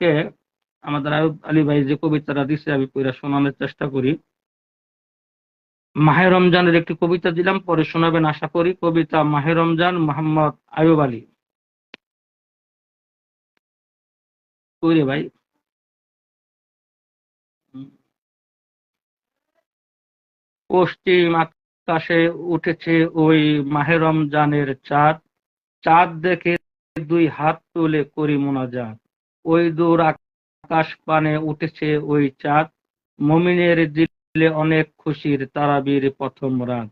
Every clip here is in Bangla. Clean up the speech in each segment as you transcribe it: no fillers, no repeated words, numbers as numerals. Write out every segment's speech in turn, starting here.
আজকে আমাদের আয়ুব আলী ভাই যে কবিতাটা দিছে আমি পড়ে শোনানোর চেষ্টা করি। মাহে রমজানের একটি কবিতা দিলাম, পরে শোনাবেন আশা করি। কবিতা মাহে রমজান, মোহাম্মদ আয়ুব আলী। কই রে ভাই? পশ্চিম আকাশে উঠেছে ওই মাহে রমজানের চাঁদ, চাঁদ দেখে দুই হাত তুলে করি মোনাজাত। ওই দূর আকাশ পানে উঠেছে ওই চাঁদ, মুমিনের দিলে অনেক খুশির তারাবির প্রথম রাত।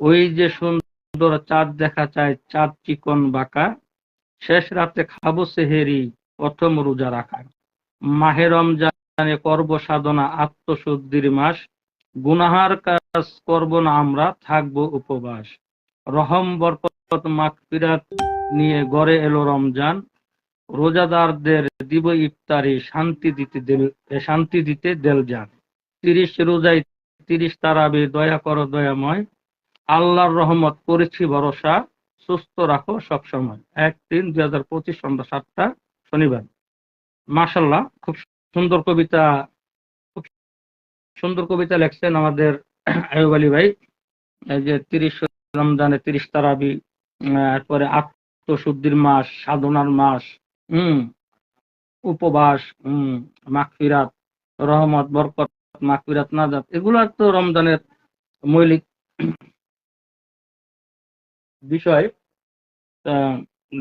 ওই যে সুন্দর চাঁদ দেখা যায়, চাঁদ চিকন বাঁকা, শেষ রাতে খাবো সেহেরি, প্রথম রোজা রাখা। মাহে রমজানে করব সাধনা, আত্মশুদ্ধির মাস, গুনাহার কাজ করব না আমরা, থাকবো উপবাস। রহম বরকত মাগফিরাত নিয়ে গড়ে এলো রমজান, রোজাদারদের দিব ইফতারি, শান্তি দিতে দেল যান। ৩০ রোজায় ৩০ তারাবি, দয়া করো দয়াময়, আল্লাহর রহমত করেছি ভরসা, সুস্থ রাখো সবসময়। ১-৩-২০২৫ সন্ধ্যা ৭টা, শনিবার। মাশাল্লাহ, খুব সুন্দর কবিতা, খুব সুন্দর কবিতা লেখছেন আমাদের আয়ুব আলী ভাই। এই যে ৩০ রমজানে ৩০ তারাবি, এরপরে আত্মশুদ্ধির মাস, সাধনার মাস, হম উপবাস, মাগফিরাত, রহমত বরকত, মাগফিরাত নাজাত, এগুলো তো রমজানের মৌলিক বিষয়।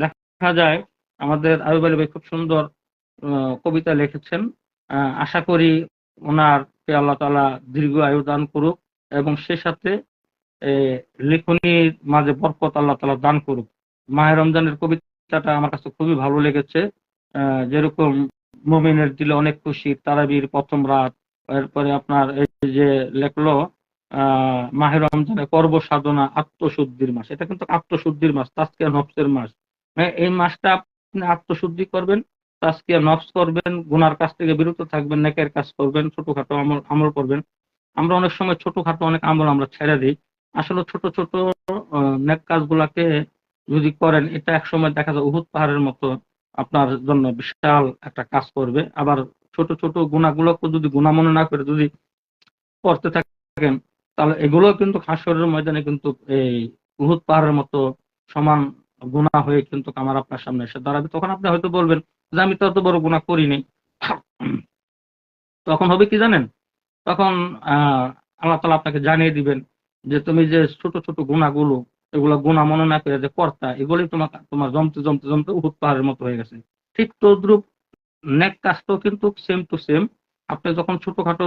দেখা যায় আমাদের আয়ুব আলী ভাই খুব সুন্দর কবিতা লিখেছেন। আশা করি ওনারকে আল্লাহ তাআলা দীর্ঘ আয়ু দান করুক এবং সে সাথে লেখনীর মাঝে বরকত আল্লাহ তাআলা দান করুক। মাহে রমজানের কবিতাটা আমার কাছে খুবই ভালো লেগেছে। যেরকম মুমিনের দিলে অনেক খুশি, তারাবির প্রথম রাত, এরপরে আপনার এই যে লেখলো মাহে রমজানে করব সাধনা, আত্মশুদ্ধির মাস। এটা কিন্তু আত্মশুদ্ধির মাস, তাজকিয়া নফসের মাস। এই মাসটা আপনি আত্মশুদ্ধি করবেন, তাজকিয়া নফস করবেন, গুনার কাছ থেকে বিরত থাকবেন, নেকের কাজ করবেন, ছোটখাটো আমল করবেন। আমরা অনেক সময় ছোটখাটো অনেক আমল আমরা ছেড়ে দিই। আসলে ছোট ছোট নেক কাজগুলাকে যদি করেন, এটা একসময় দেখা যায় উহুদ পাহাড়ের মতো আপনার জন্য বিশাল একটা কাজ করবে। আবার ছোট ছোট গুনাহগুলোকে যদি গুনাহ মনে না করে যদি করতে থাকেন, তাহলে এগুলো কিন্তু হাসরের ময়দানে কিন্তু এই উহুদ পাহাড়ের মতো সমান গুনাহ হয়ে কিন্তু আমার আপনার সামনে এসে দাঁড়াবে। তখন আপনি হয়তো বলবেন যে আমি তো অত বড় গুনাহ করিনি। তখন হবে কি জানেন? তখন আল্লাহ তাআলা আপনাকে জানিয়ে দিবেন যে তুমি যে ছোট ছোট গুনাহগুলো, এগুলো গুনাহ মনে না করে যে কর্তা, এগুলোই তোমার জমতে জমতে জমতে উহুদ পাহাড়ের মতো হয়ে গেছে। ঠিক তদ্রুপ নেক কাজটাও কিন্তু সেম টু সেম। আপনি যখন ছোটখাটো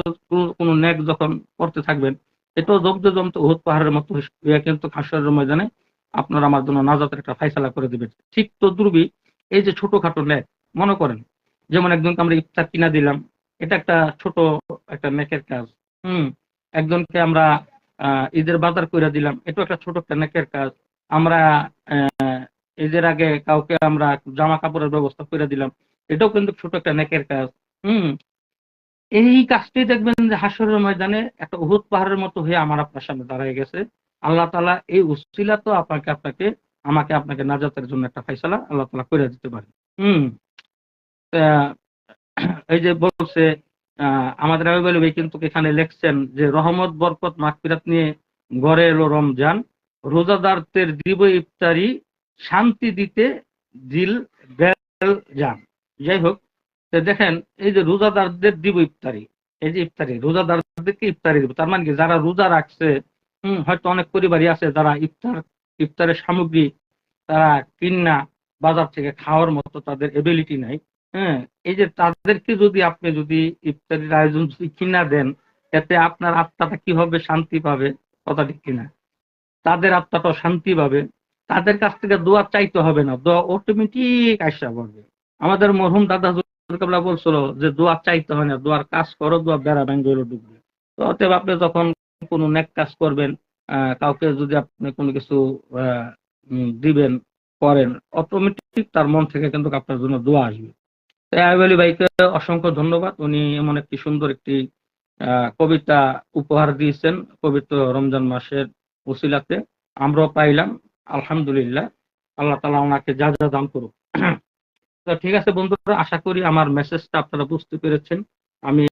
কোনো নেক যখন করতে থাকবেন, এটাও জমতে জমতে উহুদ পাহাড়ের মতো হয়ে কিন্তু হাসরের ময়দানে আপনার আমার জন্য নাজাতের একটা ফায়সালা করে দিবেন। ঠিক তদ্রুপই এই যে ছোটখাটো নেক, মনে করেন যেমন একজনকে আমরা ইফতার কিনা দিলাম, এটা একটা ছোট একটা নেকের কাজ। হুম একজনকে আমরা ঈদের বাজার করে দিলাম, এটাও একটা ছোট একটা নেকের কাজ। আমরা ঈদের আগে কাউকে আমরা জামা কাপড়ের ব্যবস্থা করে দিলাম, এটাও কিন্তু ছোট একটা নেকের কাজ। হুম এই কাজটি দেখবেন যে হাসরের ময়দানে একটা উহুদ পাহাড়ের মতো হয়ে আমার আপনার সামনে দাঁড়ায় গেছে। আল্লাহ তাআলা এই উসিলা তো আপনাকে নাজাতের জন্য একটা ফয়সালা আল্লাহ তাআলা করে দিতে পারে। হুম আহ, এই যে বলছে আমাদের আয়ুব আলী ভাই কিন্তু এখানে লিখছেন যে রহমত বরকত মাগফিরাত নিয়ে গড়ে এলো রমজান, রোজাদারদের দিব ইফতারি, শান্তি দিতে দিল বেল যান। যাই হোক, তো দেখেন এই যে রোজাদারদের দিব ইফতারি, এই যে ইফতারি রোজাদারদেরকে ইফতারি দিব, তার মানে কি যারা রোজা রাখছে, হয়তো অনেক পরিবারই আছে যারা ইফতারের সামগ্রী তারা কিনা বাজার থেকে খাওয়ার মতো তাদের এবিলিটি নাই। হ্যাঁ, এই যে তাদেরকে যদি আপনি যদি ইফতারির আয়োজন যদি কিনা দেন, এতে আপনার আত্মাটা কি হবে? শান্তি পাবে। কথা ঠিক কিনা? তাদের আত্মাটাও শান্তি পাবে। তাদের কাছ থেকে দোয়া চাইতে হবে না, দোয়া অটোমেটিক আইসা পড়বে। আমাদের মরহুম দাদা হুজুর কেবলা বলছিল যে দোয়া চাইতে হয় না, দোয়ার কাজ করো, দোয়া বেড়া ব্যাঙ্গ ঢুকবে। তো অতএব আপনি যখন কোনো নেক কাজ করবেন, কাউকে যদি আপনি কোনো কিছু দিবেন, করেন, অটোমেটিক তার মন থেকে কিন্তু আপনার জন্য দোয়া আসবে। তাই আইব আলী ভাইকে অসংখ্য ধন্যবাদ। উনি এমন একটি সুন্দর একটি কবিতা উপহার দিয়েছেন পবিত্র রমজান মাসের ওসিলাতে। আমরাও পাইলাম, আলহামদুলিল্লাহ। আল্লাহ তাআলা ওনাকে যা যা দান করুক। তো ঠিক আছে বন্ধুরা, আশা করি আমার মেসেজটা আপনারা বুঝতে পেরেছেন। আমি